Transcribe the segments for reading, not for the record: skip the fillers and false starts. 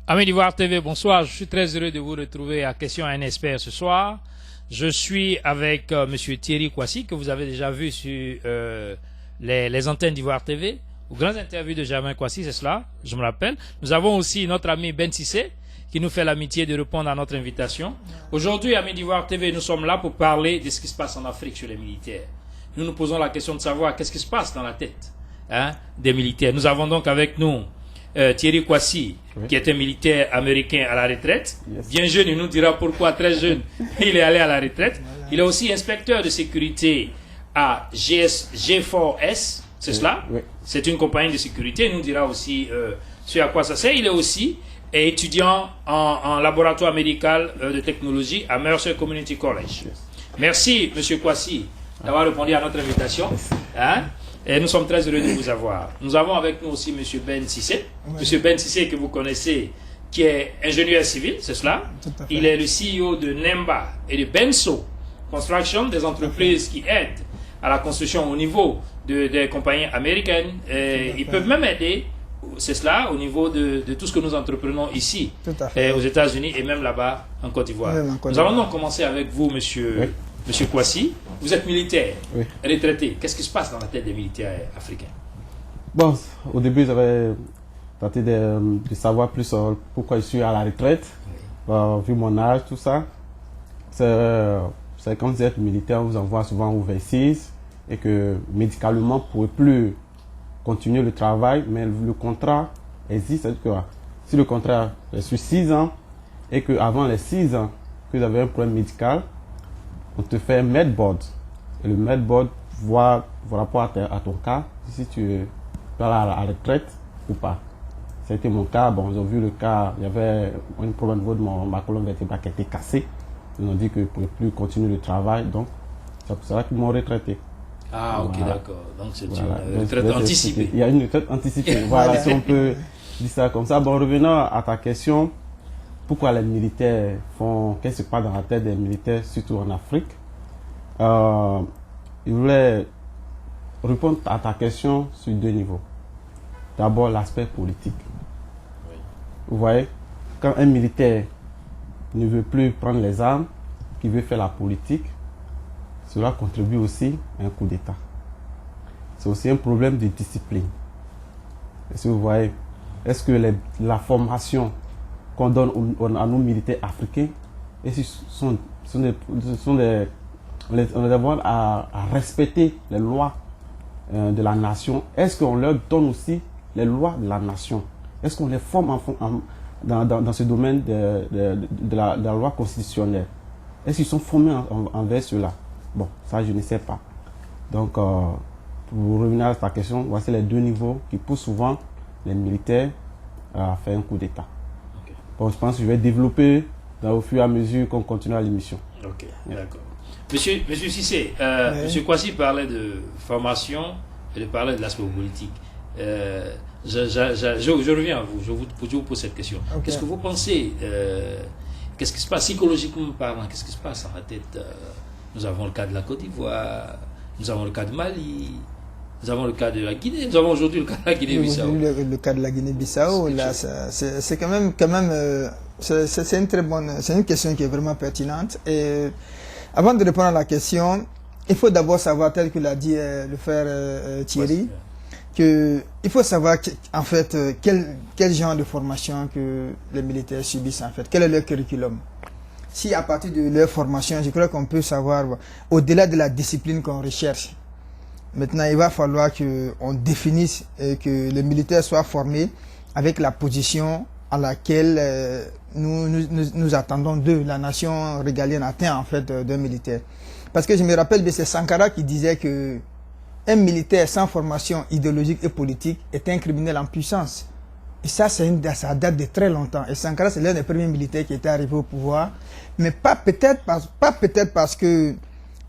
Amis d'Ivoire TV, bonsoir. Je suis très heureux de vous retrouver à Question à un expert ce soir. Je suis avec Monsieur Thierry Kouassi, que vous avez déjà vu sur les antennes d'Ivoire TV, aux grandes interviews de Germain Kouassi, c'est cela, je me rappelle. Nous avons aussi notre ami Ben Sissé, qui nous fait l'amitié de répondre à notre invitation. Aujourd'hui, amis d'Ivoire TV, nous sommes là pour parler de ce qui se passe en Afrique sur les militaires. Nous nous posons la question de savoir qu'est-ce qui se passe dans la tête des militaires. Nous avons donc avec nous Thierry Kouassi, qui est un militaire américain à la retraite. Bien jeune, il nous dira pourquoi, très jeune, il est allé à la retraite. Il est aussi inspecteur de sécurité à G4S, c'est cela? C'est une compagnie de sécurité. Il nous dira aussi ce à quoi ça sert. Il est aussi étudiant en laboratoire médical de technologie à Mercer Community College. Merci, Monsieur Kouassi, d'avoir répondu à notre invitation. Et nous sommes très heureux de vous avoir. Nous avons avec nous aussi M. Ben Sissé. M. Ben Sissé, que vous connaissez, qui est ingénieur civil, c'est cela? Il est le CEO de Nemba et de Benso Construction, des entreprises qui aident à la construction au niveau des compagnies américaines. Et ils peuvent même aider, c'est cela, au niveau de tout ce que nous entreprenons ici, aux États-Unis et même là-bas en Côte d'Ivoire. Nous allons donc commencer avec vous, Monsieur Kouassi. Vous êtes militaire, retraité. Qu'est-ce qui se passe dans la tête des militaires africains? Bon, au début, j'avais tenté de savoir plus pourquoi je suis à la retraite, vu mon âge, tout ça. C'est quand vous êtes militaire, on vous envoie souvent au 26 et que médicalement, vous ne pouvez plus continuer le travail, mais le contrat existe. C'est-à-dire que si le contrat est sur 6 ans et qu'avant les 6 ans, que vous avez un problème médical, on te fait un medboard. Et le medboard voit rapport à ton cas, si tu es à la retraite ou pas. C'était mon cas. Bon, ils ont vu le cas, il y avait un problème au niveau de ma colonne vertébrale qui était cassée. Ils ont dit que je ne pouvais plus continuer le travail, donc c'est pour ça qu'ils m'ont retraité. Ah, ok, d'accord. Donc c'est une retraite anticipée. Il y a une retraite anticipée. Voilà, si on peut dire ça comme ça. Bon, revenons à ta question. Pourquoi les militaires font... Qu'est-ce qui se passe dans la tête des militaires, surtout en Afrique? Je voulais répondre à ta question sur 2 niveaux. D'abord, l'aspect politique. Vous voyez, quand un militaire ne veut plus prendre les armes, qui veut faire la politique, cela contribue aussi à un coup d'État. C'est aussi un problème de discipline. Est-ce que vous voyez, est-ce que la formation qu'on donne à nos militaires africains, et on les demande à respecter les lois de la nation. Est-ce qu'on leur donne aussi les lois de la nation? Est-ce qu'on les forme dans ce domaine de la loi constitutionnelle? Est-ce qu'ils sont formés envers cela? Bon, ça je ne sais pas. Donc, pour revenir à ta question, voici les 2 niveaux qui poussent souvent les militaires à faire un coup d'État. Bon, je pense que je vais développer au fur et à mesure qu'on continue l'émission. Ok, d'accord. Monsieur Sissé, Monsieur Kouassi parlait de formation et de parler de l'aspect politique. Je reviens à vous, je vous pose cette question. Qu'est-ce que vous pensez qu'est-ce qui se passe psychologiquement parlant? Qu'est-ce qui se passe dans la tête? Nous avons le cas de la Côte d'Ivoire, nous avons le cas de Mali, nous avons le cas de la Guinée, nous avons aujourd'hui le cas de la Guinée-Bissau. Le cas de la Guinée-Bissau, là, c'est quand même c'est une très bonne, c'est une question qui est vraiment pertinente. Et avant de répondre à la question, il faut d'abord savoir, tel que l'a dit le frère Thierry, il faut savoir en fait quel genre de formation que les militaires subissent en fait, quel est leur curriculum. Si à partir de leur formation, je crois qu'on peut savoir, au-delà de la discipline qu'on recherche, maintenant il va falloir qu'on définisse et que les militaires soient formés avec la position à laquelle nous attendons d'eux, la nation régalienne atteint en fait d'un militaire. Parce que je me rappelle, c'est Sankara qui disait que un militaire sans formation idéologique et politique est un criminel en puissance. Et ça, ça date de très longtemps. Et Sankara, c'est l'un des premiers militaires qui était arrivé au pouvoir. Mais pas peut-être parce que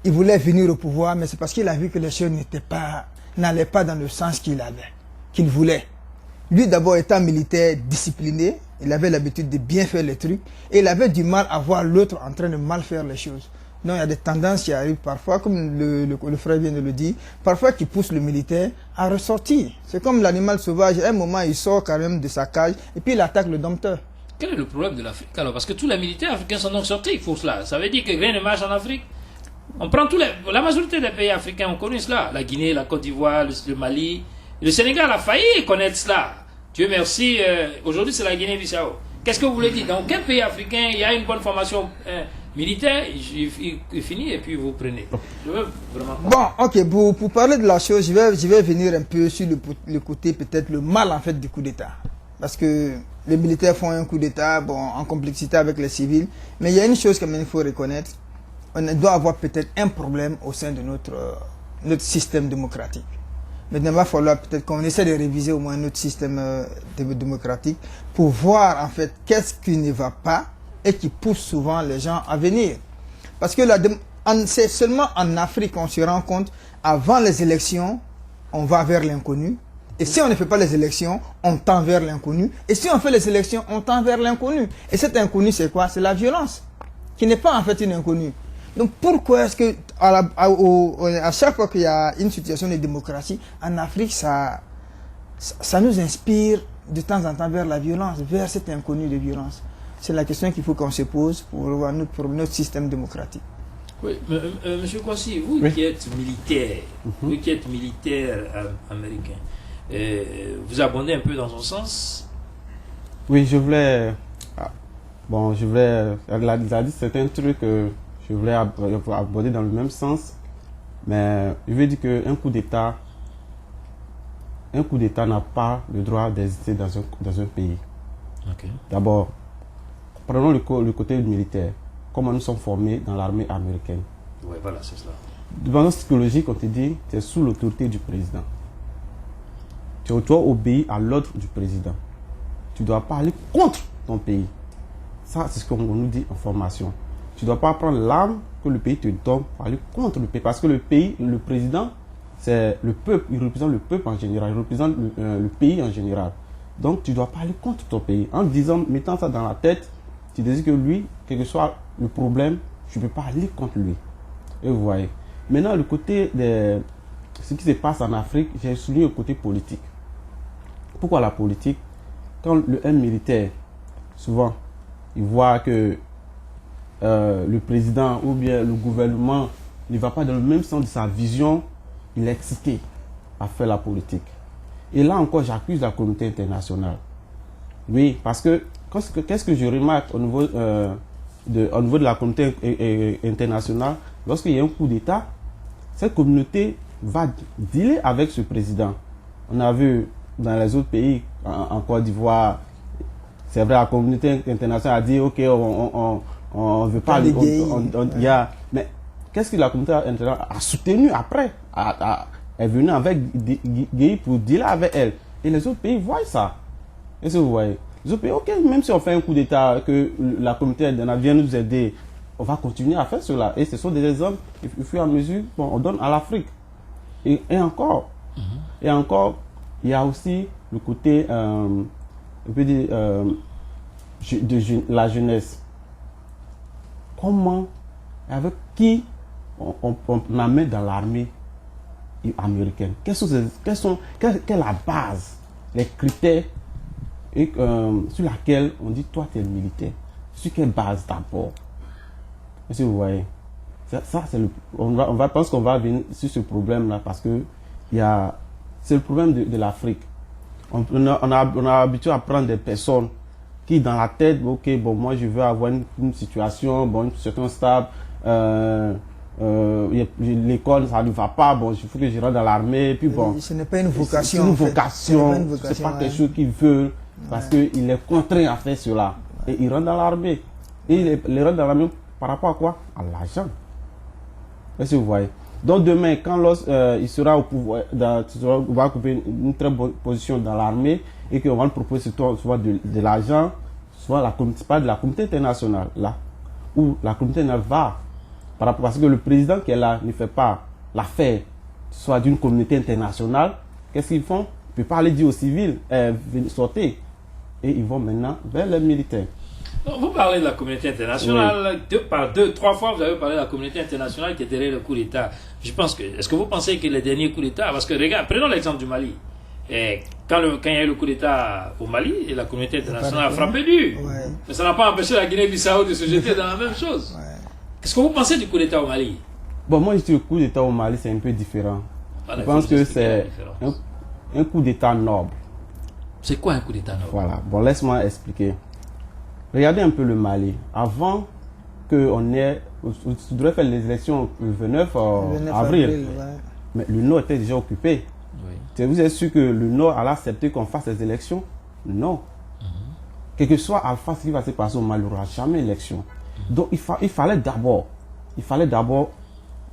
il voulait venir au pouvoir, mais c'est parce qu'il a vu que les choses n'allaient pas dans le sens qu'il voulait. Lui, d'abord, étant militaire discipliné, il avait l'habitude de bien faire les trucs. Et il avait du mal à voir l'autre en train de mal faire les choses. Donc il y a des tendances qui arrivent parfois, comme le frère vient de le dire, parfois qui poussent le militaire à ressortir. C'est comme l'animal sauvage, à un moment il sort quand même de sa cage et puis il attaque le dompteur. quel est le problème de l'Afrique alors? Parce que tous les militaires africains sont donc sortis pour cela. Ça veut dire que rien ne marche en Afrique. On prend la majorité des pays africains ont connu cela. La Guinée, la Côte d'Ivoire, le Mali. Le Sénégal a failli connaître cela. Dieu merci, aujourd'hui c'est la Guinée-Bissau. Qu'est-ce que vous voulez dire? Dans quel pays africain il y a une bonne formation militaire, il finit et puis vous prenez. Je veux vraiment pas. Bon, ok, pour parler de la chose, je vais venir un peu sur le côté, peut-être le mal en fait du coup d'État. Parce que les militaires font un coup d'État, bon, en complexité avec les civils. Mais il y a une chose quand même il faut reconnaître. On doit avoir peut-être un problème au sein de notre système démocratique. Maintenant, il va falloir peut-être qu'on essaie de réviser au moins notre système démocratique pour voir en fait qu'est-ce qui ne va pas et qui pousse souvent les gens à venir. Parce que c'est seulement en Afrique qu'on se rend compte, avant les élections, on va vers l'inconnu. Et si on ne fait pas les élections, on tend vers l'inconnu. Et si on fait les élections, on tend vers l'inconnu. Et cet inconnu, c'est quoi? C'est la violence, qui n'est pas en fait une inconnue. Donc pourquoi est-ce que à chaque fois qu'il y a une situation de démocratie, en Afrique, ça nous inspire de temps en temps vers la violence, vers cet inconnu de violence? C'est la question qu'il faut qu'on se pose pour voir notre système démocratique. Oui, Monsieur Kwasi, vous qui êtes militaire, vous qui êtes militaire américain, vous abondez un peu dans son sens? Oui, je voulais... Bon, je voulais... Elle a dit c'est un truc que je voulais aborder dans le même sens. Mais je veux dire qu'un coup d'État n'a pas le droit d'exister dans un pays. Okay. D'abord, prenons le côté militaire. Comment nous sommes formés dans l'armée américaine. Oui, voilà, c'est cela. De façon psychologique, on te dit, tu es sous l'autorité du président. Tu dois obéir à l'ordre du président. Tu ne dois pas aller contre ton pays. Ça, c'est ce qu'on nous dit en formation. Tu ne dois pas prendre l'arme que le pays te donne pour aller contre le pays. Parce que le pays, le président, c'est le peuple. Il représente le peuple en général. Il représente le pays en général. Donc, tu ne dois pas aller contre ton pays. En disant, mettant ça dans la tête, tu dis que lui, quel que soit le problème, tu ne peux pas aller contre lui. Et vous voyez. Maintenant, le côté de ce qui se passe en Afrique, j'ai souligné le côté politique. Pourquoi la politique? Quand un militaire, souvent, il voit que le président ou bien le gouvernement ne va pas dans le même sens de sa vision, il est excité à faire la politique. Et là encore, j'accuse la communauté internationale. Oui, parce que qu'est-ce que je remarque au niveau de la communauté internationale, lorsqu'il y a un coup d'État, cette communauté va dealer avec ce président. On a vu dans les autres pays, en Côte d'Ivoire, c'est vrai, la communauté internationale a dit, ok, on ne veut pas... Mais qu'est-ce que la communauté internationale a soutenu après? Est venue avec Guy pour dealer avec elle. Et les autres pays voient ça. Est-ce que vous voyez? Les autres pays, ok, même si on fait un coup d'État, que la communauté internationale vient nous aider, on va continuer à faire cela. Et ce sont des exemples, au fur et à mesure, bon, on donne à l'Afrique. Et encore, il y a aussi le côté de la jeunesse. Comment, avec qui on amène dans l'armée américaine? Quelle est la base, les critères sur laquelle on dit toi tu es militaire? Sur quelle base d'abord? Est-ce que vous voyez? Ça c'est je pense qu'on va venir sur ce problème-là parce que c'est le problème de l'Afrique. On a habitué à prendre des personnes qui dans la tête, ok, bon, moi je veux avoir une situation, bon, une situation stable, l'école ça ne va pas, bon, il faut que je rentre dans l'armée, puis bon. Ce n'est pas une vocation. C'est une vocation, c'est pas quelque chose qu'il veut, parce qu'il est contraint à faire cela. Et il rentre dans l'armée. Et il rentre dans l'armée par rapport à quoi? À l'argent. Est-ce que vous voyez? Donc demain, quand il sera au pouvoir, on va occuper une très bonne position dans l'armée et qu'on va lui proposer soit de l'argent, soit pas de la communauté internationale, là, où la communauté internationale va, parce que le président qui est là ne fait pas l'affaire, soit d'une communauté internationale, qu'est-ce qu'ils font? Ils ne peuvent pas aller dire aux civils, sortez. Et ils vont maintenant vers les militaires. Donc, vous parlez de la communauté internationale, trois fois vous avez parlé de la communauté internationale qui est derrière le coup d'État. Je pense que, est-ce que vous pensez que les derniers coups d'État, parce que regarde, prenons l'exemple du Mali. Et quand il y a eu le coup d'État au Mali, la communauté internationale a frappé dur. Ouais. Mais ça n'a pas empêché la Guinée-Bissau de se jeter dans la même chose. Ouais. Qu'est-ce que vous pensez du coup d'État au Mali? Bon, moi, je dis que le coup d'État au Mali, c'est un peu différent. Voilà, Je pense il faut nous que expliquer la c'est différence. un coup d'État noble. C'est quoi un coup d'État noble? Voilà. Bon, laisse-moi expliquer. Regardez un peu le Mali. Avant qu'on ait... On devrait faire les élections le 29 Le 9 avril. ouais. Mais le Nord était déjà occupé. Oui. Vous êtes sûr que le Nord allait accepter qu'on fasse les élections? Non. Quel que soit Alpha, ce qui va se passer au Mali, il n'y aura jamais élection. Donc il fallait d'abord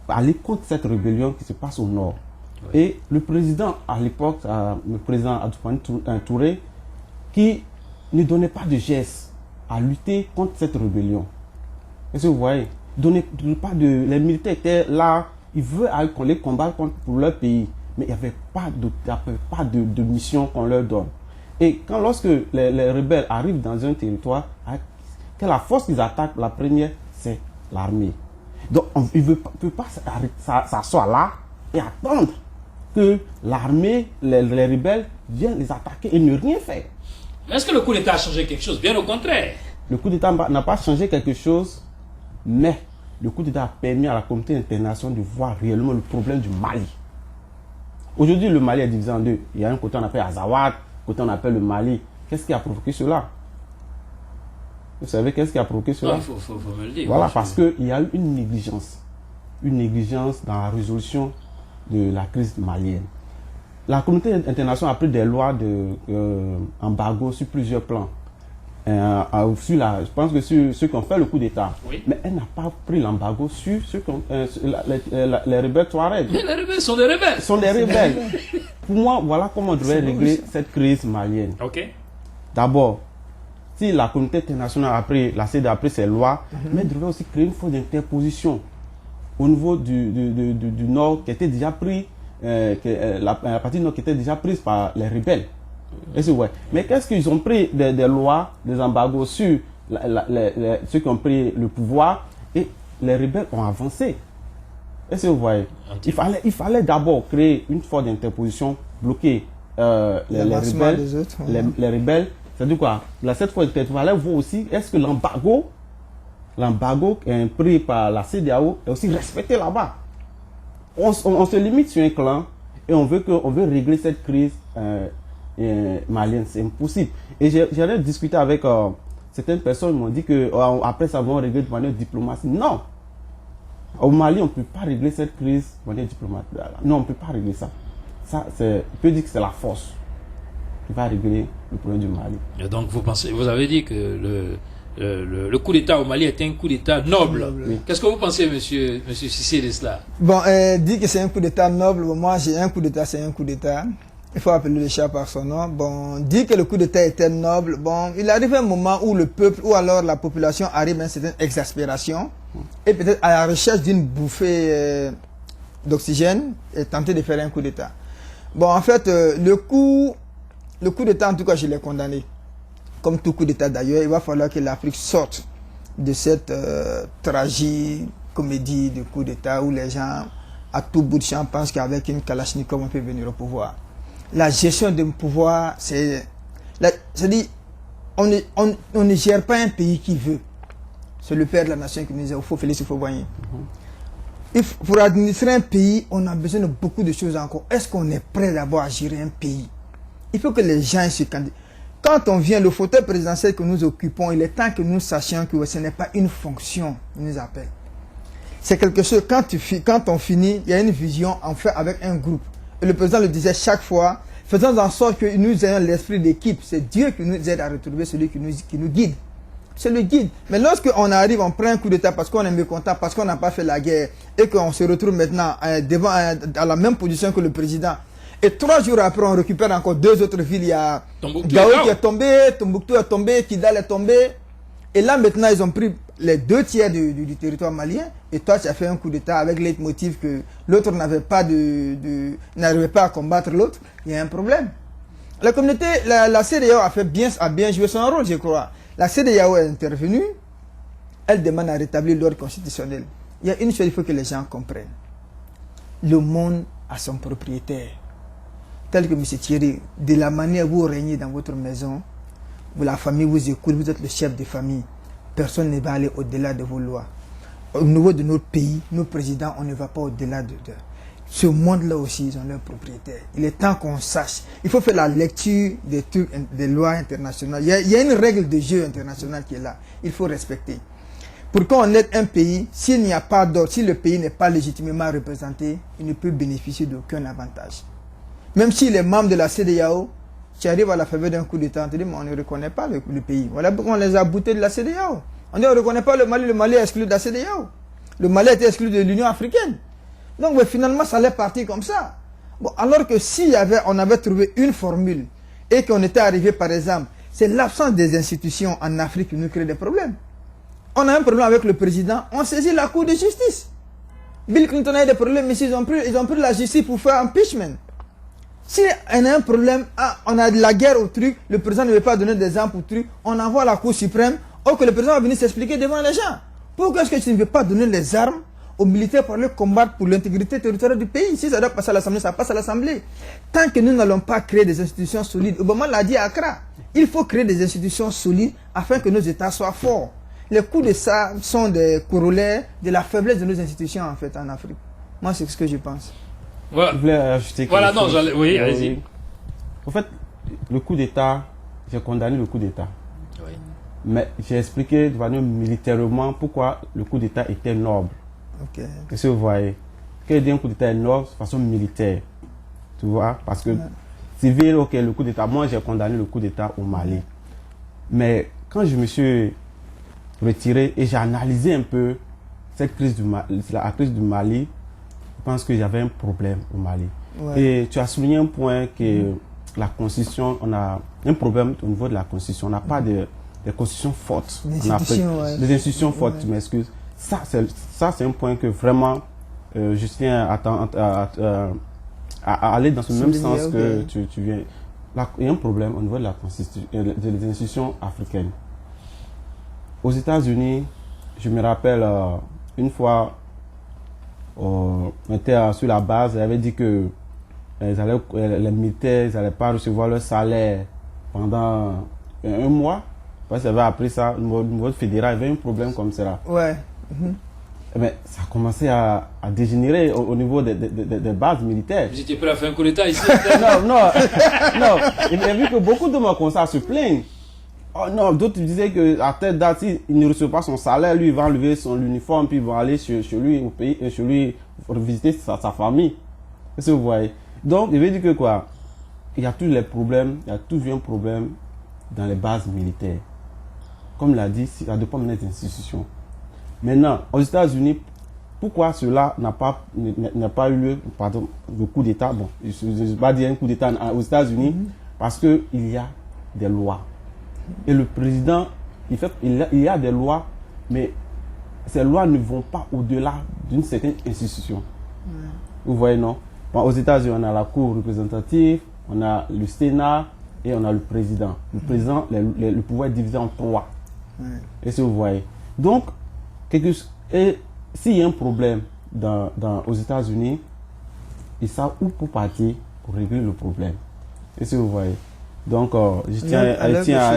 aller contre cette rébellion qui se passe au Nord. Oui. Et le président à l'époque, le président Adjoumani Touré, qui ne donnait pas de gestes à lutter contre cette rébellion. Est-ce que vous voyez? Les militaires étaient là, ils veulent qu'on les combatte pour leur pays, mais il n'y avait pas de mission qu'on leur donne. Et lorsque les rebelles arrivent dans un territoire, que la force qu'ils attaquent, la première, c'est l'armée. Donc, ils ne peuvent pas s'asseoir là et attendre que l'armée, les rebelles viennent les attaquer et ne rien faire. Est-ce que le coup d'État a changé quelque chose? Bien au contraire. Le coup d'État n'a pas changé quelque chose, mais le coup d'État a permis à la communauté internationale de voir réellement le problème du Mali. Aujourd'hui, le Mali est divisé en deux. Il y a un côté on appelle Azawad, côté on appelle le Mali. Qu'est-ce qui a provoqué cela? Vous savez qu'est-ce qui a provoqué cela? Il faut me le dire. Voilà, parce qu'il y a eu une négligence dans la résolution de la crise malienne. La communauté internationale a pris des lois d'embargo sur plusieurs plans. Je pense que sur ceux qui ont fait le coup d'État. Oui. Mais elle n'a pas pris l'embargo sur les rebelles Touaregs. Mais les rebelles sont des rebelles. Ce sont des rebelles. Pour moi, voilà comment on devrait régler cette crise malienne. Ok. D'abord, si la communauté internationale la CEDEAO a pris ses lois, mais elle devrait aussi créer une force d'interposition au niveau du Nord qui était déjà pris, la partie du Nord qui était déjà prise par les rebelles. Mais qu'est-ce qu'ils ont pris des lois, des embargos sur ceux qui ont pris le pouvoir et les rebelles ont avancé. Est-ce que vous voyez? Il fallait d'abord créer une force d'interposition, bloquer les rebelles. Des autres, Les rebelles, c'est-à-dire quoi? Cette force d'interposition, il fallait voir aussi, est-ce que l'embargo pris par la CEDEAO est aussi respecté là-bas? On se limite sur un clan et on veut régler cette crise malienne, c'est impossible. Et j'ai discuté avec certaines personnes qui m'ont dit que après ça va régler de manière diplomatique. Non, au Mali on ne peut pas régler cette crise de manière diplomatique. Non, on ne peut pas régler ça. On peut dire que c'est la force qui va régler le problème du Mali. Et donc vous avez dit que le coup d'État au Mali est un coup d'État noble. Oui. Qu'est-ce que vous pensez, monsieur Cissé, de cela? Bon, dit que c'est un coup d'État noble, moi j'ai un coup d'État, c'est un coup d'État. Il faut appeler le chat par son nom. Bon, dit que le coup d'État était noble. Bon, il arrive un moment où le peuple, ou alors la population arrive à une certaine exaspération et peut-être à la recherche d'une bouffée d'oxygène et tenter de faire un coup d'État. Bon, en fait, le coup d'État, en tout cas, je l'ai condamné. Comme tout coup d'État d'ailleurs, il va falloir que l'Afrique sorte de cette tragicomédie de coup d'État où les gens, à tout bout de champ, pensent qu'avec une Kalachnikov, on peut venir au pouvoir. La gestion du pouvoir, c'est-à-dire, on ne gère pas un pays qui veut. C'est le père de la nation qui nous dit, il faut Félix Houphouët-Boigny. Pour administrer un pays, on a besoin de beaucoup de choses encore. Est-ce qu'on est prêt d'abord à gérer un pays? Il faut que les gens se candidatent. Quand on vient, le fauteuil présidentiel que nous occupons, il est temps que nous sachions que ce n'est pas une fonction, ils nous appellent. C'est quelque chose, quand on finit, il y a une vision, on fait avec un groupe. Et le président le disait chaque fois, faisons en sorte que nous ayons l'esprit d'équipe. C'est Dieu qui nous aide à retrouver celui qui nous guide. C'est le guide. Mais lorsqu'on arrive, on prend un coup d'État parce qu'on est mécontent, parce qu'on n'a pas fait la guerre, et qu'on se retrouve maintenant à la même position que le président, et 3 jours après, on récupère encore 2 autres villes. Il y a Gao qui est tombé, Tombouctou est tombé, Kidal est tombé. Et là, maintenant, ils ont pris les 2 tiers du territoire malien. Et toi, tu as fait un coup d'État avec le motif que l'autre n'arrivait pas à combattre l'autre. Il y a un problème. La communauté, la CEDEAO a bien joué son rôle, je crois. La CEDEAO est intervenue. Elle demande à rétablir l'ordre constitutionnel. Il y a une chose, il faut que les gens comprennent. Le monde a son propriétaire. Tel que M. Thierry, de la manière où vous régnez dans votre maison, la famille vous écoute, vous êtes le chef de famille. Personne ne va aller au-delà de vos lois. Au niveau de notre pays, nos présidents, on ne va pas au-delà de ce monde-là aussi, ils ont leurs propriétaires. Il est temps qu'on sache. Il faut faire la lecture des trucs, des lois internationales. Il y a une règle de jeu internationale qui est là. Il faut respecter. Pour qu'on aide un pays, s'il n'y a pas d'ordre, si le pays n'est pas légitimement représenté, il ne peut bénéficier d'aucun avantage. Même s'il est membre de la CEDEAO, tu arrives à la faveur d'un coup d'État, on te dit, mais on ne reconnaît pas le pays. Voilà pourquoi on les a boutés de la CEDEAO. On dit, on ne reconnaît pas le Mali est exclu de la CEDEAO. Le Mali a été exclu de l'Union africaine. Donc mais finalement, ça allait partir comme ça. Bon, alors que si on avait trouvé une formule et qu'on était arrivé, par exemple, c'est l'absence des institutions en Afrique qui nous crée des problèmes. On a un problème avec le président, on saisit la Cour de justice. Bill Clinton a eu des problèmes, mais ils ont pris la justice pour faire impeachment. Si on a un problème, on a de la guerre au truc, le président ne veut pas donner des armes au truc, on envoie à la Cour suprême, ou que le président va venir s'expliquer devant les gens. Pourquoi est-ce que tu ne veux pas donner les armes aux militaires pour aller combattre pour l'intégrité territoriale du pays? Si ça doit passer à l'Assemblée, ça passe à l'Assemblée. Tant que nous n'allons pas créer des institutions solides, Obama l'a dit à Accra, il faut créer des institutions solides afin que nos États soient forts. Les coups de ça sont des corollaires de la faiblesse de nos institutions en fait en Afrique. Moi, c'est ce que je pense. Voilà, Je voulais ajouter voilà non, oui, allez-y. En fait, le coup d'État, j'ai condamné le coup d'État. Oui. Mais j'ai expliqué de manière militairement pourquoi le coup d'État était noble. Ok. Qu'est-ce que vous voyez? Quand il dit un coup d'État est noble, de façon militaire. Tu vois? Parce que civil, ok, le coup d'État. Moi, j'ai condamné le coup d'État au Mali. Mais quand je me suis retiré et j'ai analysé un peu cette crise la crise du Mali, je pense que j'avais un problème au Mali. Ouais. Et tu as souligné un point que la Constitution, on a un problème au niveau de la Constitution. On n'a pas de constitutions fortes en Afrique. Ouais. Des institutions fortes, tu m'excuses. Ça, c'est un point que vraiment, je tiens à aller dans ce même sens que tu viens. Il y a un problème au niveau de la Constitution, des institutions africaines. Aux États-Unis, je me rappelle une fois, on était sur la base, ils avaient dit que les militaires n'allaient pas recevoir leur salaire pendant un mois. Parce qu'ils avaient appris ça au niveau fédéral, il y avait un problème comme ça. Ouais. Mais ça a commencé à dégénérer au niveau des bases militaires. Vous étiez prêt à faire un coup d'État ici? non. Il a vu que beaucoup de gens commençaient à se plaindre. Oh non, d'autres disaient qu'à telle date, s'il ne reçoit pas son salaire, lui, il va enlever son uniforme, puis il va aller chez lui au pays, chez lui pour visiter sa famille. Est-ce que vous voyez? Donc, il veut dire que quoi? Il y a tous les problèmes, il y a toujours un problème dans les bases militaires. Comme l'a dit, ça dépend des institutions. Maintenant, aux États-Unis, pourquoi cela n'a pas eu lieu, pardon, le coup d'État? Bon, je ne vais pas dire un coup d'État aux États-Unis, parce qu'il y a des lois. Et le président, il y a des lois, mais ces lois ne vont pas au-delà d'une certaine institution. Vous voyez, non? Bon, aux États-Unis, on a la Cour représentative, on a le Sénat et on a le président. Le président, le pouvoir est divisé en 3. Et si vous voyez. Donc, s'il y a un problème aux États-Unis, ils savent où pour partir pour régler le problème. Et si vous voyez. Donc, je tiens à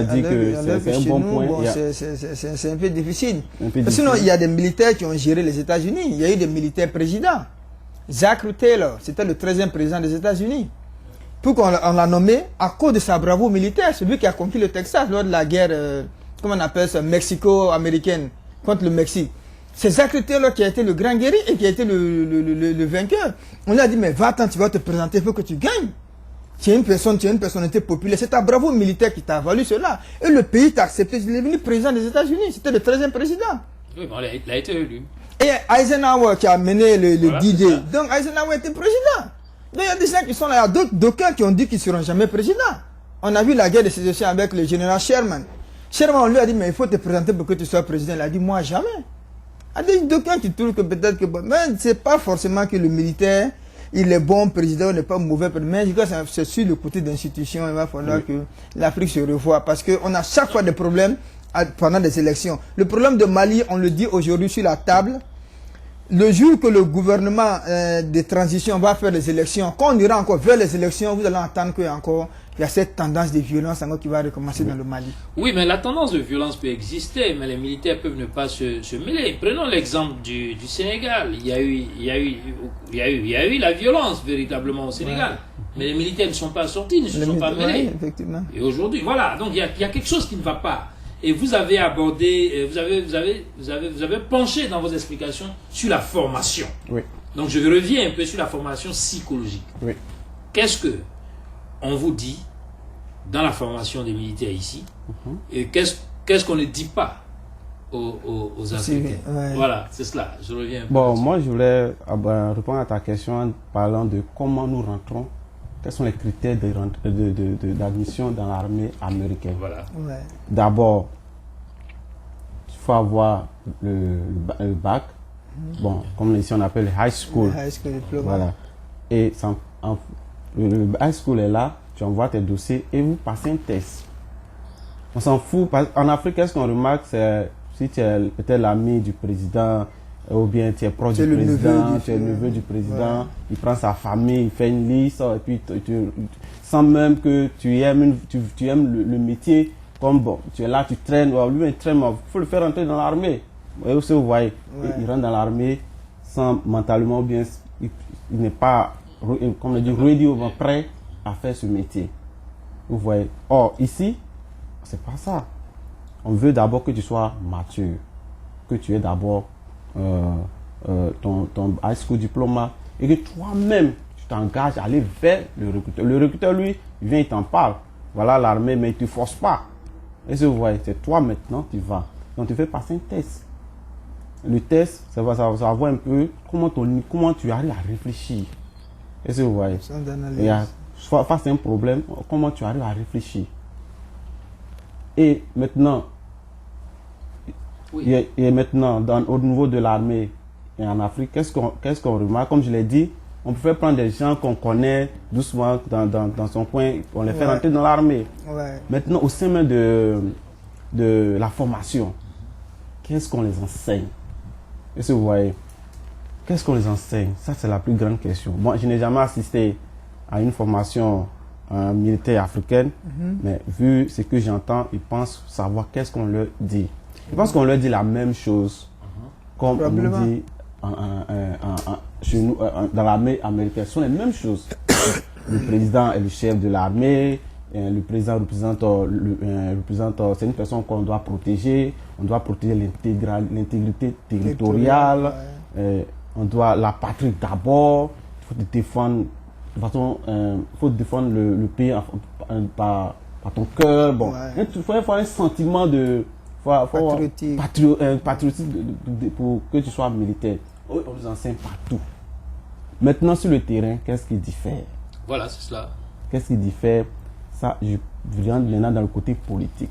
dire que c'est un bon point. Bon, c'est un peu difficile. Sinon, il y a des militaires qui ont géré les États-Unis. Il y a eu des militaires présidents. Zachary Taylor, c'était le 13e président des États-Unis. Pourquoi on l'a nommé? À cause de sa bravoure militaire. Celui qui a conquis le Texas lors de la guerre, comment on appelle ça, mexico-américaine contre le Mexique. C'est Zachary Taylor qui a été le grand guerrier et qui a été le vainqueur. On lui a dit, mais va-t'en, tu vas te présenter, il faut que tu gagnes. Tu es une personnalité populaire. C'est ta bravoure militaire qui t'a valu cela. Et le pays t'a accepté. Il est devenu président des États-Unis. C'était le 13e président. Oui, bon, il a été élu. Et Eisenhower qui a mené le voilà, D-Day. Donc Eisenhower était président. Donc il y a des gens qui sont là. Il y a d'aucuns qui ont dit qu'ils ne seront jamais présidents. On a vu la guerre de sécession avec le général Sherman. Sherman, on lui a dit, mais il faut te présenter pour que tu sois président. Il a dit, moi, jamais. Il y a d'aucuns qui trouvent que peut-être que... Mais c'est pas forcément que le militaire... Il est bon président, il n'est pas mauvais président. Mais c'est sur le côté d'institution, il va falloir que l'Afrique se revoie. Parce qu'on a chaque fois des problèmes pendant des élections. Le problème de Mali, on le dit aujourd'hui sur la table. le jour que le gouvernement de transition va faire les élections, quand on ira encore vers les élections, vous allez entendre qu'il y a cette tendance de violence encore qui va recommencer dans le Mali. Oui, mais la tendance de violence peut exister, mais les militaires peuvent ne pas se mêler. Prenons l'exemple du Sénégal. Il y a eu la violence véritablement au Sénégal. Ouais. Mais les militaires ne sont pas sortis, ne se sont pas mêlés. Ouais, effectivement. Et aujourd'hui, voilà. Donc il y a quelque chose qui ne va pas. Et vous avez abordé, vous avez penché dans vos explications sur la formation. Oui. Donc je reviens un peu sur la formation psychologique. Oui. Qu'est-ce que on vous dit dans la formation des militaires ici, et qu'est-ce qu'on ne dit pas aux Africains? Ouais. Voilà, c'est cela. Je reviens un peu. Bon, moi je voulais répondre à ta question en parlant de comment nous rentrons. Quels sont les critères d'admission dans l'armée américaine? Voilà. Ouais. D'abord, il faut avoir le bac. Bon, comme ici on appelle le high school. Le high school diplôme. Voilà. Et le high school est là, tu envoies tes dossiers et vous passez un test. On s'en fout. En Afrique, qu'est-ce qu'on remarque? C'est si tu es peut-être l'ami du président, ou bien tu es proche du président, tu es le neveu du président, ouais. Il prend sa famille, il fait une liste, et puis sans même que tu aimes le métier, comme bon, tu es là, tu traînes, lui il traîne, il faut le faire entrer dans l'armée. Et aussi, vous voyez, ouais. Il rentre dans l'armée sans mentalement bien, il n'est pas, comme on dit, ready ou prêt à faire ce métier. Vous voyez. Or, ici, c'est pas ça. On veut d'abord que tu sois mature, que tu aies d'abord ton high school diplôme et que toi-même tu t'engages à aller vers le recruteur. Le recruteur, lui, il vient, il t'en parle. Voilà l'armée, mais il ne te force pas. Et vous voyez, c'est toi maintenant, tu vas. Donc tu fais passer un test. Le test, ça va voir un peu comment tu arrives à réfléchir. Et vous voyez, face à un problème, comment tu arrives à réfléchir. Et maintenant, oui. Et maintenant, au niveau de l'armée et en Afrique, qu'est-ce qu'on remarque? Comme je l'ai dit, on peut prendre des gens qu'on connaît doucement dans son coin, on les fait rentrer dans l'armée. Ouais. Maintenant, au sein même de la formation, qu'est-ce qu'on les enseigne? Est-ce que vous voyez? Qu'est-ce qu'on les enseigne? Ça, c'est la plus grande question. Moi, je n'ai jamais assisté à une formation militaire africaine, mais vu ce que j'entends, ils pensent savoir qu'est-ce qu'on leur dit. Je pense qu'on leur dit la même chose, comme on nous dit chez nous, dans l'armée américaine. Ce sont les mêmes choses. Le président est le chef de l'armée, le président représente c'est une personne qu'on doit protéger, on doit protéger l'intégrité territoriale, on doit la patrie d'abord, il faut défendre, de façon, faut défendre le pays par ton cœur. Bon. Il faut avoir un sentiment de patriotique pour que tu sois militaire. On nous enseigne partout. Maintenant, sur le terrain, qu'est-ce qui diffère? Voilà, c'est cela. Qu'est-ce qui diffère? Ça, je viens maintenant dans le côté politique.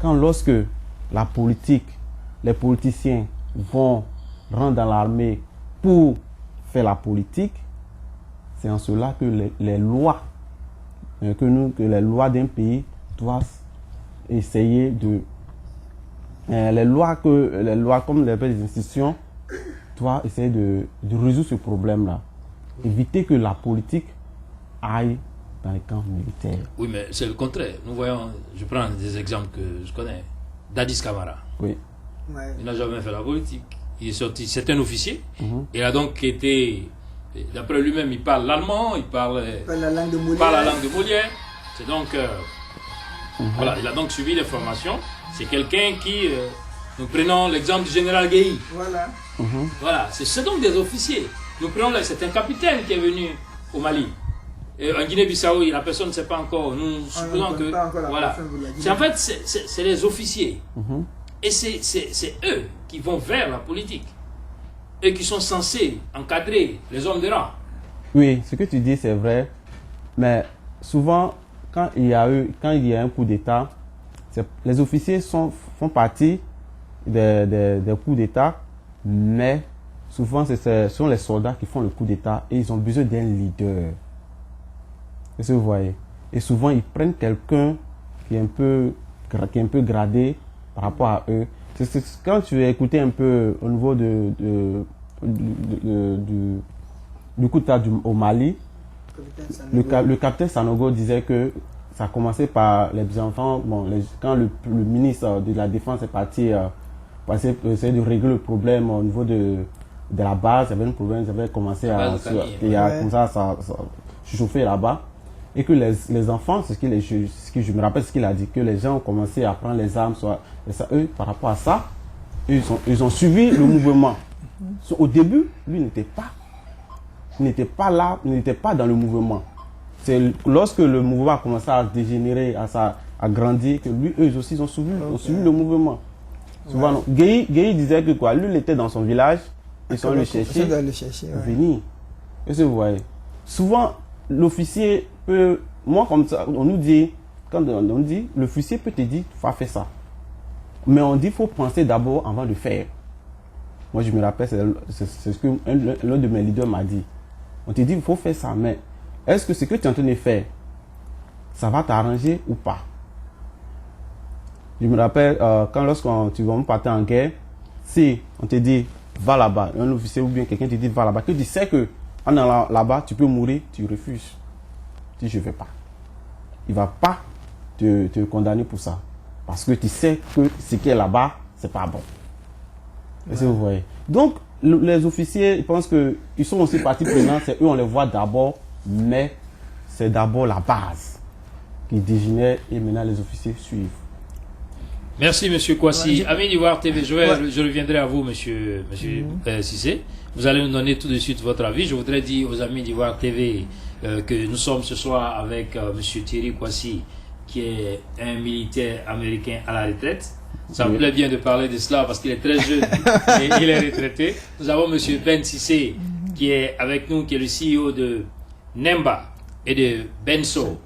Lorsque la politique, les politiciens vont rentrer dans l'armée pour faire la politique, c'est en cela que les lois, que les lois d'un pays doivent essayer de les lois comme les institutions doivent essayer de résoudre ce problème-là, éviter que la politique aille dans les camps militaires. Oui, mais c'est le contraire. Nous voyons, je prends des exemples que je connais. Dadis Camara. Oui. Il n'a jamais fait la politique. Il est sorti, c'est un officier. Il a donc été, d'après lui-même, il parle l'allemand, il parle la langue de Molière. C'est donc voilà, il a donc suivi les formations. C'est quelqu'un qui, nous prenons l'exemple du général Guéhi. Voilà. Voilà, c'est donc des officiers. Nous prenons, c'est un capitaine qui est venu au Mali. Et en Guinée-Bissau, la personne ne sait pas encore. Nous supposons que, voilà. En fait, c'est les officiers. Et c'est eux qui vont vers la politique. Eux qui sont censés encadrer les hommes de rang. Oui, ce que tu dis, c'est vrai. Mais souvent, quand il y a un coup d'État, les officiers font partie des coups d'État, mais souvent ce sont les soldats qui font le coup d'État et ils ont besoin d'un leader. Est-ce que vous voyez? Et souvent ils prennent quelqu'un qui est un peu gradé par rapport à eux Quand tu as écouté un peu au niveau du coup d'État au Mali, le capitaine Sanogo disait que ça a commencé par les enfants. Bon, quand le ministre de la Défense est parti pour essayer de régler le problème au niveau de la base, il y avait un problème, ils avaient commencé à chauffer là-bas. Et que les enfants, ce que je me rappelle, ce qu'il a dit, que les gens ont commencé à prendre les armes, eux, par rapport à ça, ils ont suivi le mouvement. Au début, lui n'était pas là, il n'était pas dans le mouvement. C'est lorsque le mouvement a commencé à dégénérer, à grandir, que eux aussi ont suivi le mouvement. Souvent, Gueye disait que quoi, lui, il était dans son village, ils sont allés le chercher, venir. Et vous voyez. Souvent, l'officier peut, moi comme ça, on nous dit, quand on dit, l'officier peut te dire, va faire ça. Mais on dit, il faut penser d'abord avant de faire. Moi, je me rappelle, c'est ce que l'un de mes leaders m'a dit. On te dit, il faut faire ça, mais est-ce que ce que tu es en train de faire, ça va t'arranger ou pas? Je me rappelle, lorsqu'on partait en guerre, si on te dit, va là-bas, un officier ou bien quelqu'un te dit, va là-bas, que tu sais que en allant là-bas, tu peux mourir, tu refuses. Tu dis, je ne vais pas. Il ne va pas te condamner pour ça. Parce que tu sais que ce qui est là-bas, ce n'est pas bon. Ouais. Vous voyez. Donc, les officiers, ils pensent qu'ils sont aussi partie prenante, c'est eux, on les voit d'abord, mais c'est d'abord la base qui dégénère et maintenant les officiers suivent. Merci, M. Kwasi. Amis d'Ivoire TV, je reviendrai à vous, M. Cissé. Vous allez nous donner tout de suite votre avis. Je voudrais dire aux amis d'Ivoire TV que nous sommes ce soir avec M. Thierry Kwasi, qui est un militaire américain à la retraite. Ça me plaît bien de parler de cela parce qu'il est très jeune et il est retraité. Nous avons M. Ben Cissé qui est avec nous, qui est le CEO de Nemba et de Benso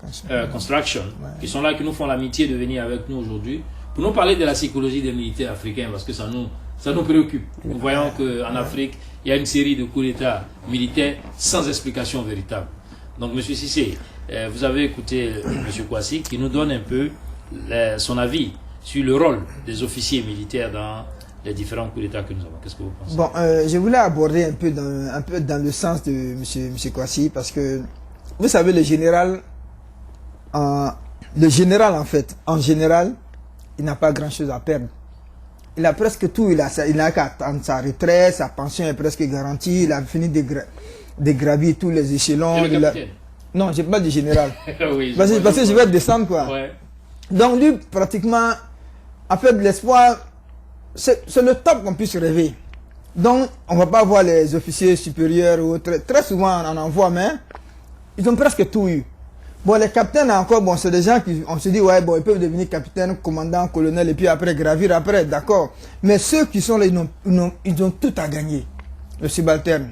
Construction, qui sont là, qui nous font l'amitié de venir avec nous aujourd'hui pour nous parler de la psychologie des militaires africains parce que ça nous préoccupe. Nous voyons qu'en Afrique, il y a une série de coups d'État militaires sans explication véritable. Donc, M. Cissé, vous avez écouté M. Kwasi qui nous donne un peu son avis sur le rôle des officiers militaires dans les différents coups d'État que nous avons. Qu'est-ce que vous pensez? Bon, je voulais aborder un peu dans le sens de M. Kwasi parce que, vous savez, le général, en fait, il n'a pas grand-chose à perdre. Il a presque tout, il n'a qu'à attendre sa retraite, sa pension est presque garantie, il a fini de gravir tous les échelons. Et le capitaine? Non, je parle du général. Oui, parce que je vais descendre, quoi. Ouais. Donc lui, pratiquement, en fait, l'espoir, c'est le top qu'on puisse rêver. Donc, on ne va pas voir les officiers supérieurs ou autres. Très souvent, on en voit, mais ils ont presque tout eu. Bon, les capitaines encore, bon, c'est des gens qui, on se dit, ouais, bon, ils peuvent devenir capitaine, commandant, colonel, et puis après, gravir après, d'accord. Mais ceux qui sont là, ils ont tout à gagner. Le subalterne.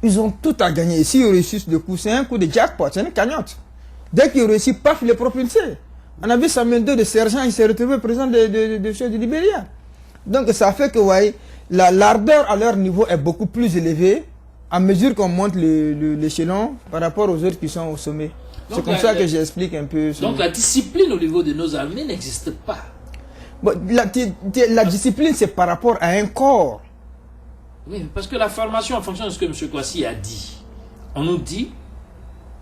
Ils ont tout à gagner. S'ils réussissent le coup, c'est un coup de jackpot, c'est une cagnotte. Dès qu'ils réussissent, paf, il est propulsé. On a vu Samuel II de sergent, il s'est retrouvé président de chef de Libéria. Donc ça fait que, ouais, l'ardeur à leur niveau est beaucoup plus élevée à mesure qu'on monte l'échelon par rapport aux autres qui sont au sommet. C'est comme ça que j'explique un peu. Donc la discipline au niveau de nos armées n'existe pas. Bon, la discipline, c'est par rapport à un corps. Oui, parce que la formation, en fonction de ce que M. Kwasi a dit, on nous dit,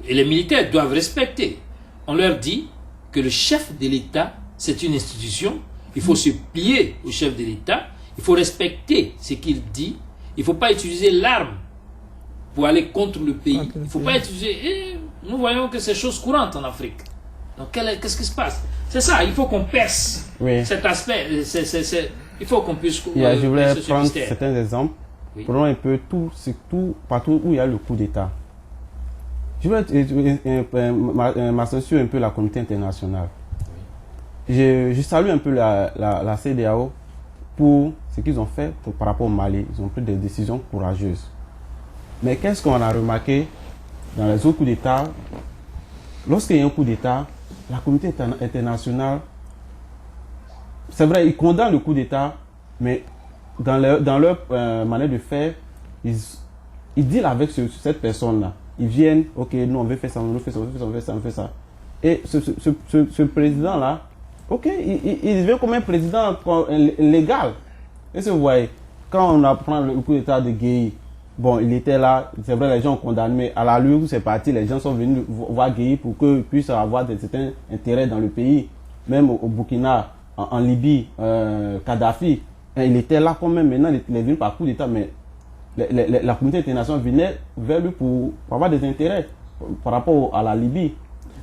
et les militaires doivent respecter, on leur dit que le chef de l'État, c'est une institution, il faut se plier au chef de l'État, il faut respecter ce qu'il dit, il ne faut pas utiliser l'arme pour aller contre le pays. Il ne faut pas utiliser... nous voyons que c'est chose courante en Afrique. Donc qu'est-ce qui se passe? C'est ça, il faut qu'on perce cet aspect. Il faut qu'on puisse... je voulais prendre certains exemples. Prenons un peu partout où il y a le coup d'État. Je voulais m'assurer un peu la communauté internationale. Je salue un peu la CEDEAO pour ce qu'ils ont fait par rapport au Mali. Ils ont pris des décisions courageuses. Mais qu'est-ce qu'on a remarqué dans les autres coups d'État? Lorsqu'il y a un coup d'État, la communauté internationale, c'est vrai, ils condamnent le coup d'État, mais dans leur manière de faire, ils dealent avec cette personne-là. Ils viennent, ok, nous on veut faire ça, on veut faire ça, on veut faire ça, on veut faire ça. Et ce président-là, ok, il devient comme un président légal. Et vous voyez, quand on apprend le coup d'état de Gueye, bon, il était là, c'est vrai, les gens ont condamné, mais à la lueur où c'est parti, les gens sont venus voir Gueye pour qu'ils puissent avoir certains intérêts dans le pays. Même au Burkina, en Libye, Kadhafi, il était là quand même. Maintenant, il est venu par coup d'état, mais la communauté internationale venait vers lui pour avoir des intérêts par rapport à la Libye.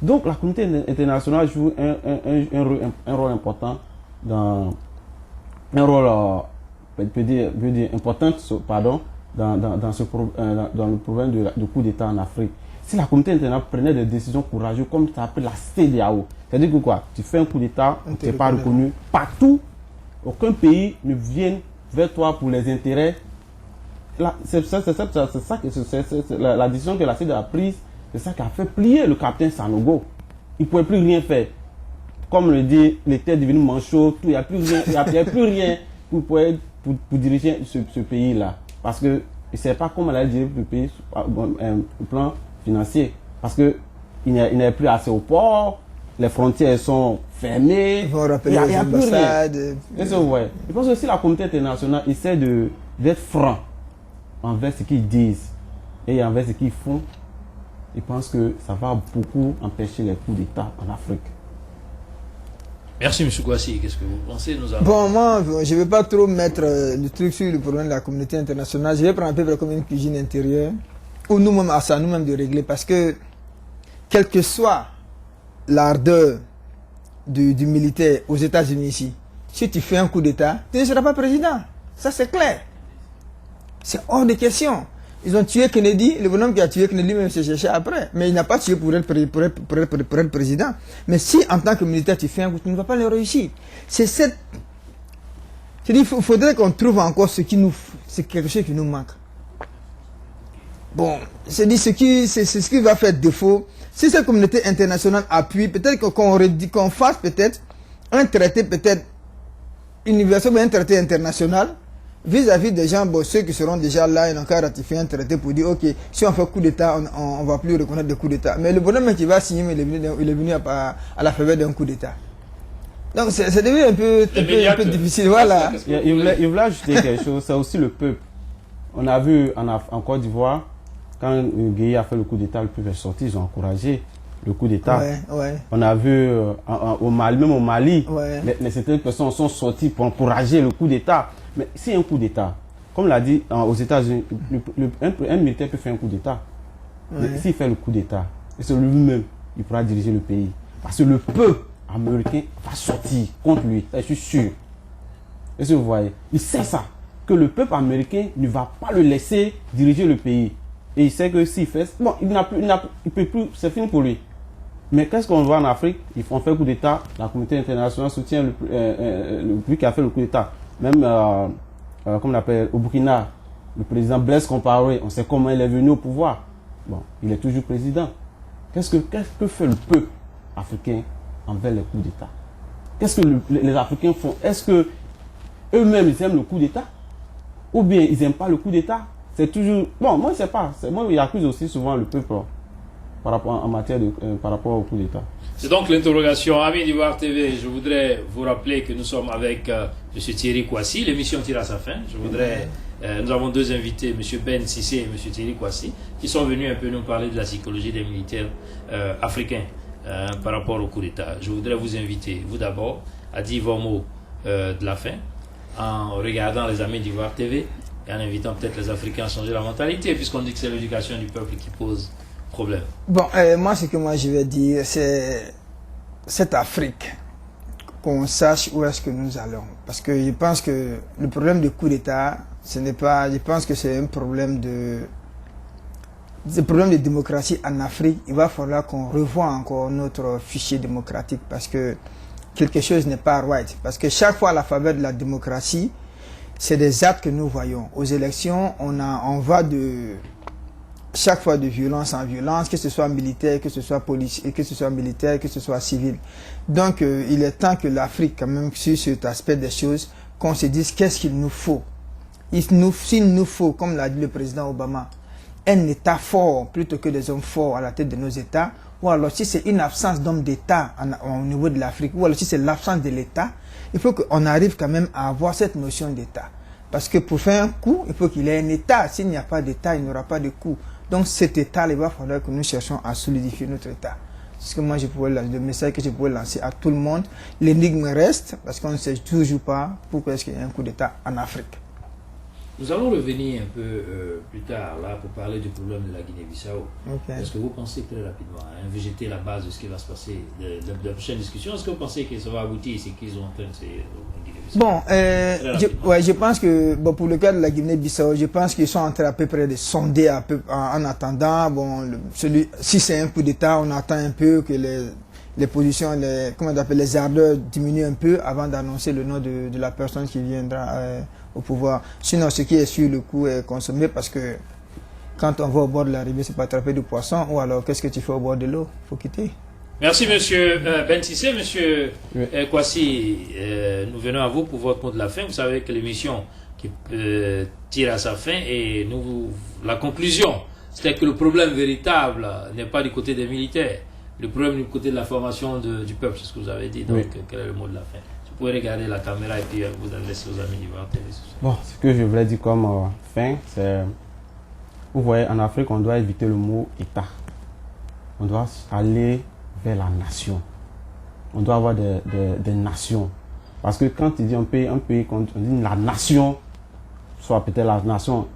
Donc, la communauté internationale joue un rôle important dans un rôle important, pardon, dans le problème du coup d'État en Afrique. Si la communauté internationale prenait des décisions courageuses, comme ça s'appelle la CEDEAO, c'est-à-dire que quoi, tu fais un coup d'État, tu n'es pas reconnu partout, aucun pays ne vient vers toi pour les intérêts. C'est la décision que la CEDEAO a prise, c'est ça qui a fait plier le capitaine Sanogo. Il ne pouvait plus rien faire. Comme le dit, il était devenu manchot, il n'y a plus rien pour diriger ce pays-là. Parce qu'il ne sait pas comment il allait diriger le pays au plan financier. Parce qu'il n'y a plus assez au port, les frontières sont fermées, il n'y a plus rien. Je pense que si la communauté internationale essaie d'être franc envers ce qu'ils disent et envers ce qu'ils font, je pense que ça va beaucoup empêcher les coups d'État en Afrique. Merci, M. Kouassi. Qu'est-ce que vous pensez? Bon, moi, je ne vais pas trop mettre le truc sur le problème de la communauté internationale. Je vais prendre un peu comme une cuisine intérieure, ou nous-mêmes, à ça, nous-mêmes de régler. Parce que, quelle que soit l'ardeur du militaire aux États-Unis ici, si tu fais un coup d'État, tu ne seras pas président. Ça, c'est clair. C'est hors de question. Ils ont tué Kennedy, le bonhomme qui a tué Kennedy même s'est cherché après. Mais il n'a pas tué pour être président. Mais si en tant que militaire tu fais un coup, tu ne vas pas le réussir. C'est cette... Il faudrait qu'on trouve encore c'est quelque chose qui nous manque. Bon, c'est ce qui va faire défaut. Si cette communauté internationale appuie, peut-être qu'on fasse peut-être un traité peut-être universel, un traité international, vis-à-vis des gens, bon, ceux qui seront déjà là, ils n'ont qu'à ratifier un traité pour dire, ok, si on fait coup d'État, on ne va plus reconnaître des coups d'État. Mais le bonhomme qui va signer, il est venu à la faveur d'un coup d'État. Donc, c'est devenu un peu difficile. Voilà. Il voulait ajouter quelque chose, c'est aussi le peuple. On a vu en Côte d'Ivoire, quand Gueye a fait le coup d'État, le peuple est sorti, ils ont encouragé le coup d'État. Ouais. On a vu au Mali, même au Mali, certaines personnes sont sorties pour encourager le coup d'État. Mais si un coup d'État, comme l'a dit aux États-Unis, un militaire peut faire un coup d'État. Mais s'il fait le coup d'État, c'est lui-même, il pourra diriger le pays. Parce que le peuple américain va sortir contre lui, je suis sûr. Est-ce que vous voyez? Il sait ça, que le peuple américain ne va pas le laisser diriger le pays. Et il sait que s'il fait... Bon, il peut plus, c'est fini pour lui. Mais qu'est-ce qu'on voit en Afrique? Ils font faire le coup d'État, la communauté internationale soutient lui qui a fait le coup d'État. Même, comme on appelle, au Burkina, le président Blaise Compaoré, on sait comment il est venu au pouvoir. Bon, il est toujours président. Qu'est-ce que fait le peuple africain envers les coups d'État? Qu'est-ce que les Africains font? Est-ce que eux-mêmes ils aiment le coup d'État? Ou bien ils n'aiment pas le coup d'État? C'est toujours... Bon, moi je sais pas. Moi, il accuse aussi souvent le peuple par rapport au coup d'État. C'est donc l'interrogation. Amis d'Ivoire TV, je voudrais vous rappeler que nous sommes avec M. Thierry Kouassi. L'émission tire à sa fin. Nous avons deux invités, M. Ben Sissé et M. Thierry Kouassi, qui sont venus un peu nous parler de la psychologie des militaires africains par rapport au coup d'État. Je voudrais vous inviter, vous d'abord, à dire vos mots de la fin, en regardant les Amis d'Ivoire TV et en invitant peut-être les Africains à changer la mentalité, puisqu'on dit que c'est l'éducation du peuple qui pose problème. Bon, moi, ce que je vais dire, c'est cette Afrique, qu'on sache où est-ce que nous allons. Parce que je pense que le problème du coup d'État, ce n'est pas... Je pense que c'est un problème de démocratie en Afrique. Il va falloir qu'on revoie encore notre fichier démocratique parce que quelque chose n'est pas right. Parce que chaque fois à la faveur de la démocratie, c'est des actes que nous voyons. Aux élections, on va de... chaque fois de violence en violence, que ce soit militaire, que ce soit policier, que ce soit militaire, que ce soit civil. Donc, il est temps que l'Afrique, quand même, sur cet aspect des choses, qu'on se dise qu'est-ce qu'il nous faut. S'il nous faut, comme l'a dit le président Obama, un État fort plutôt que des hommes forts à la tête de nos États, ou alors si c'est une absence d'homme d'État au niveau de l'Afrique, ou alors si c'est l'absence de l'État, il faut qu'on arrive quand même à avoir cette notion d'État. Parce que pour faire un coup, il faut qu'il y ait un État. S'il n'y a pas d'État, il n'y aura pas de coup. Donc cet État, il va falloir que nous cherchions à solidifier notre État. C'est ce que moi, le message que je pourrais lancer à tout le monde. L'énigme reste, parce qu'on ne sait toujours pas pourquoi est-ce qu'il y a un coup d'État en Afrique. Nous allons revenir un peu plus tard là pour parler du problème de la Guinée-Bissau. Okay. Est-ce que vous pensez très rapidement, jeter la base de ce qui va se passer de la prochaine discussion, est-ce que vous pensez que ça va aboutir, c'est qu'ils ont en train de se Guinée-Bissau? Bon, je pense que pour le cas de la Guinée-Bissau, je pense qu'ils sont en train à peu près de sonder en attendant. Bon, si c'est un coup d'État, on attend un peu que les positions, les ardeurs diminuent un peu avant d'annoncer le nom de la personne qui viendra au pouvoir. Sinon, ce qui est sur le coup est consommé parce que quand on va au bord de la rivière, c'est pas attraper du poisson, ou alors qu'est-ce que tu fais au bord de l'eau? Il faut quitter. Merci monsieur Ben Cissé, monsieur Kwasi, nous venons à vous pour votre mot de la fin. Vous savez que l'émission qui tire à sa fin et la conclusion, c'est que le problème véritable n'est pas du côté des militaires, le problème du côté de la formation du peuple, c'est ce que vous avez dit. Donc quel est le mot de la fin? Vous pouvez regarder la caméra et puis vous adresser aux amis du TV. Bon, ce que je voulais dire comme fin, c'est, vous voyez, en Afrique, on doit éviter le mot État. On doit aller vers la nation. On doit avoir des nations. Parce que quand tu dis un pays, quand on dit la nation, soit peut-être la nation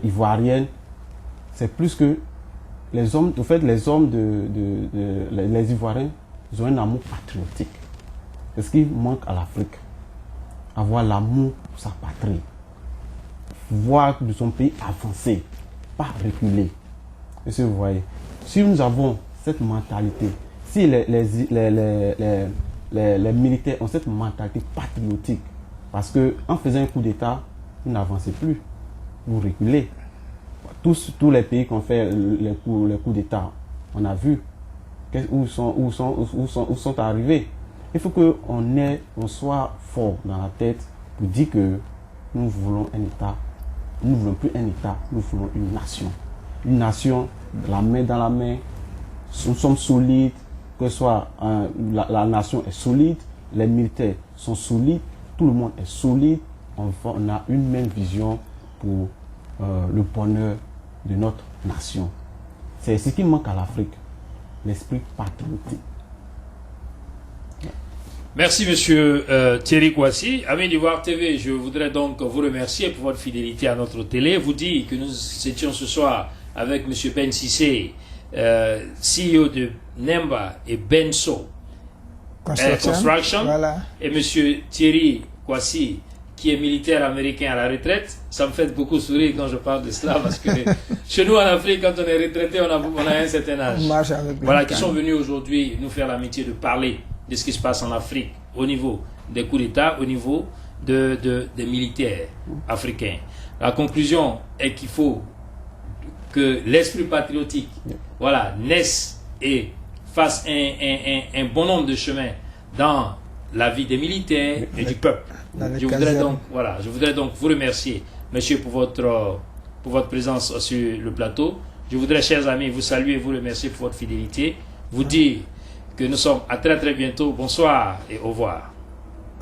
ivoirienne, c'est plus que les hommes, en fait, les hommes les Ivoiriens, ils ont un amour patriotique. C'est ce qui manque à l'Afrique. Avoir l'amour pour sa patrie. Voir de son pays avancer, pas reculer. Et si vous voyez, si nous avons cette mentalité, si les militaires ont cette mentalité patriotique, parce qu'en faisant un coup d'État, ils n'avancent plus, vous reculez. Tous les pays qui ont fait les coups d'État, on a vu où sont arrivés. Il faut qu'on soit fort dans la tête pour dire que nous voulons un État. Nous ne voulons plus un État, nous voulons une nation. Une nation, la main dans la main. Nous sommes solides, que ce soit la nation est solide, les militaires sont solides, tout le monde est solide. On a une même vision pour le bonheur de notre nation. C'est ce qui manque à l'Afrique, l'esprit patriotique. Merci monsieur Thierry Kwasi. Amis d'Ivoire TV, je voudrais donc vous remercier pour votre fidélité à notre télé. Vous dire que nous étions ce soir avec monsieur Ben Cissé, CEO de Nemba et Benso Construction, voilà. Et monsieur Thierry Kwasi, qui est militaire américain à la retraite. Ça me fait beaucoup sourire quand je parle de cela parce que chez nous en Afrique, quand on est retraité, on a un certain âge. Voilà, qui sont venus aujourd'hui nous faire l'amitié de parler de ce qui se passe en Afrique au niveau des coups d'État, au niveau des militaires africains. La conclusion est qu'il faut que l'esprit patriotique naisse et fasse un bon nombre de chemins dans la vie des militaires et du peuple. Je voudrais donc vous remercier, monsieur, pour votre présence sur le plateau. Je voudrais, chers amis, vous saluer et vous remercier pour votre fidélité. Vous dire que nous sommes à très très bientôt. Bonsoir et au revoir.